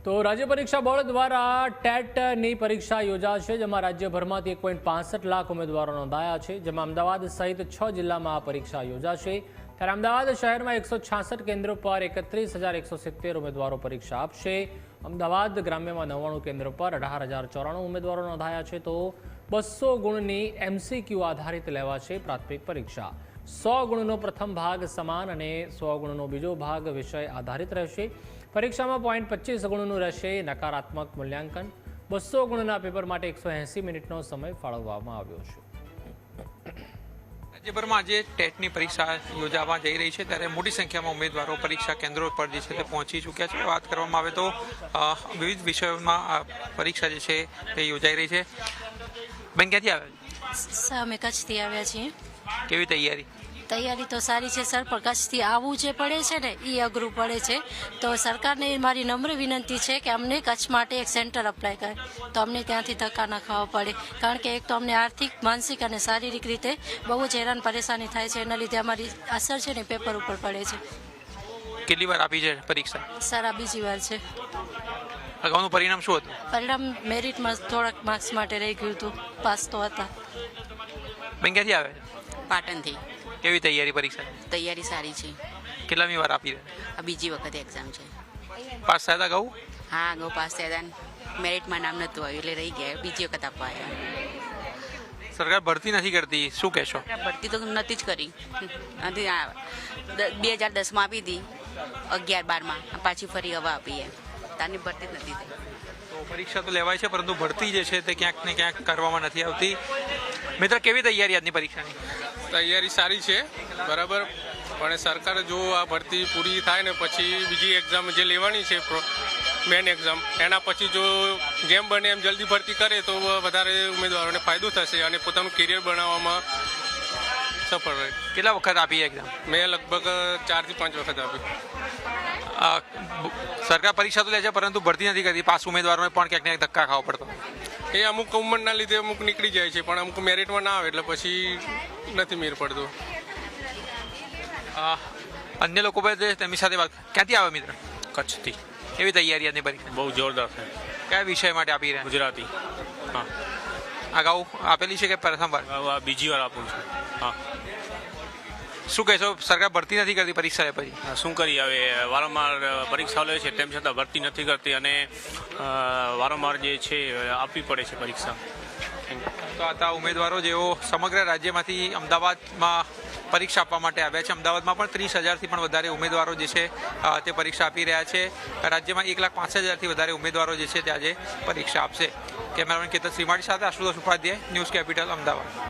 તો રાજ્ય પરીક્ષા બોર્ડ દ્વારા ટેટની પરીક્ષા યોજાશે, જેમાં રાજ્યભરમાંથી 1.65 લાખ ઉમેદવારો નોંધાયા છે, જેમાં અમદાવાદ સહિત 6 જિલ્લામાં આ પરીક્ષા યોજાશે। ત્યારે અમદાવાદ શહેરમાં 166 કેન્દ્રો પર 31,170 ઉમેદવારો પરીક્ષા આપશે। અમદાવાદ ગ્રામ્યમાં 99 કેન્દ્રો પર 18,094 ઉમેદવારો નોંધાયા છે, તો 200 ગુણની એમસીક્યુ આધારિત લેવાશે પ્રાથમિક પરીક્ષા। 100 ગુણનો પ્રથમ ભાગ સમાન અને 100 ગુણનો બીજો ભાગ વિષય આધારિત રહેશે। પરીક્ષામાં 0.25 ગુણનું રહેશે નકારાત્મક મૂલ્યાંકન। 200 ગુણના પેપર માટે 180 મિનિટનો સમય ફાળવવામાં આવ્યો છે। રાજ્યભરમાં આજે ટેટની પરીક્ષા યોજાવા જઈ રહી છે, ત્યારે મોટી સંખ્યામાં ઉમેદવારો પરીક્ષા કેન્દ્રો પર જે છે તે પહોંચી ચૂક્યા છે। વાત કરવામાં આવે તો વિવિધ વિષયોમાં આ પરીક્ષા જે છે તે યોજાઈ રહી છે। બેન, ક્યાંથી આવ્યા? અમે કચ્છથી આવ્યા છીએ। કેવી તૈયારી? તૈયારી તો સારી છે સર, પણ કચ્છથી આવવું જે પડે છે ને એ અઘરું પડે છે। તો સરકારને મારી નમ્ર વિનંતી છે કે અમને કચ્છ માટે એક સેન્ટર અપ્લાય કરે તો અમને ત્યાંથી ધક્કા ન ખાવા પડે, કારણ કે એક તો અમને આર્થિક, માનસિક અને શારીરિક રીતે બહુ જ હેરાન પરેશાની થાય છે। એના લીધે અમારી અસર છે ને પેપર ઉપર પડે છે। કેટલી વાર આપી છે પરીક્ષા? સર, આ બીજી વાર છે। અગાઉનું પરિણામ શું હતું? પરિણામ મેરિટમાં થોડાક માર્ક્સ માટે રહી ગયું હતું, પાસ તો હતા। બેન, ક્યાંથી આવે? પાટણથી। કેવી તૈયારી પરીક્ષા? તૈયારી સારી છે। કેટલામી વાર આપી રહ્યા? આ બીજી વખત એક્ઝામ છે। પાસ થયા હતા કહું? હા, અગાઉ પાસ થયા હતા, મેરિટમાં નામ નહોતું આવ્યું એટલે રહી ગયા, બીજી વખત આપવા આવ્યા। સરકાર ભરતી નથી કરતી, શું કહેશો? ભરતી તો નથી જ કરી, નથી 2010માં આપી હતી, 11-12માં પાછી ફરી હવે આપીએ, તાની ભરતી જ નથી થઈ। તો પરીક્ષા તો લેવાય છે, પરંતુ ભરતી જે છે તે ક્યાંક ને ક્યાંક કરવામાં નથી આવતી। મિત્ર, કેવી તૈયારી આજની પરીક્ષાની? તૈયારી સારી છે, બરાબર, પણ સરકાર જો આ ભરતી પૂરી થાય ને પછી બીજી એક્ઝામ જે લેવાની છે મેન એક્ઝામ, એના પછી જો જેમ બને એમ જલ્દી ભરતી કરે તો વધારે ઉમેદવારોને ફાયદો થશે અને પોતાનું કેરિયર બનાવવામાં સફળ રહે। કેટલા વખત આપી એક્ઝામ? મેં લગભગ 4 થી 5 વખત આપી। સરકાર પરીક્ષા તો લે છે, પરંતુ ભરતી નથી કરતી, પાસ ઉમેદવારોને પણ ક્યાંક ને ક્યાંક ધક્કા ખાવા પડતો। એ અમુક ઉંમરના લીધે અમુક નીકળી જાય છે, પણ અમુક મેરિટમાં ના આવે એટલે પછી નથી મેર પડતો। અન્ય લોકો પાસે તેમની સાથે વાત, ક્યાંથી આવે મિત્ર? કચ્છથી। કેવી તૈયારી આજની પરીક્ષા? બહુ જોરદાર છે। કયા વિષય માટે આપી રહ્યા? ગુજરાતી। હા, અગાઉ આપેલી છે કે પ્રથમવાર? આ બીજી વાર આપું છું। હા, શું કહેશો? સરકાર ભરતી નથી કરતી પરીક્ષા લે પછી? શું કરી, હવે વારંવાર પરીક્ષાઓ લે છે, તેમ છતાં ભરતી નથી કરતી અને વારંવાર જે છે આપવી પડે છે પરીક્ષા। તો આ હતા ઉમેદવારો જેઓ સમગ્ર રાજ્યમાંથી અમદાવાદમાં પરીક્ષા આપવા માટે આવ્યા છે। અમદાવાદમાં પણ 30,000થી પણ વધારે ઉમેદવારો જે છે તે પરીક્ષા આપી રહ્યા છે। રાજ્યમાં 1,65,000થી વધારે ઉમેદવારો જે છે તે આજે પરીક્ષા આપશે। કેમેરામેન કેતન શ્રીમાળી સાથે આશુતોષ ઉપાધ્યાય, ન્યૂઝ કેપિટલ, અમદાવાદ।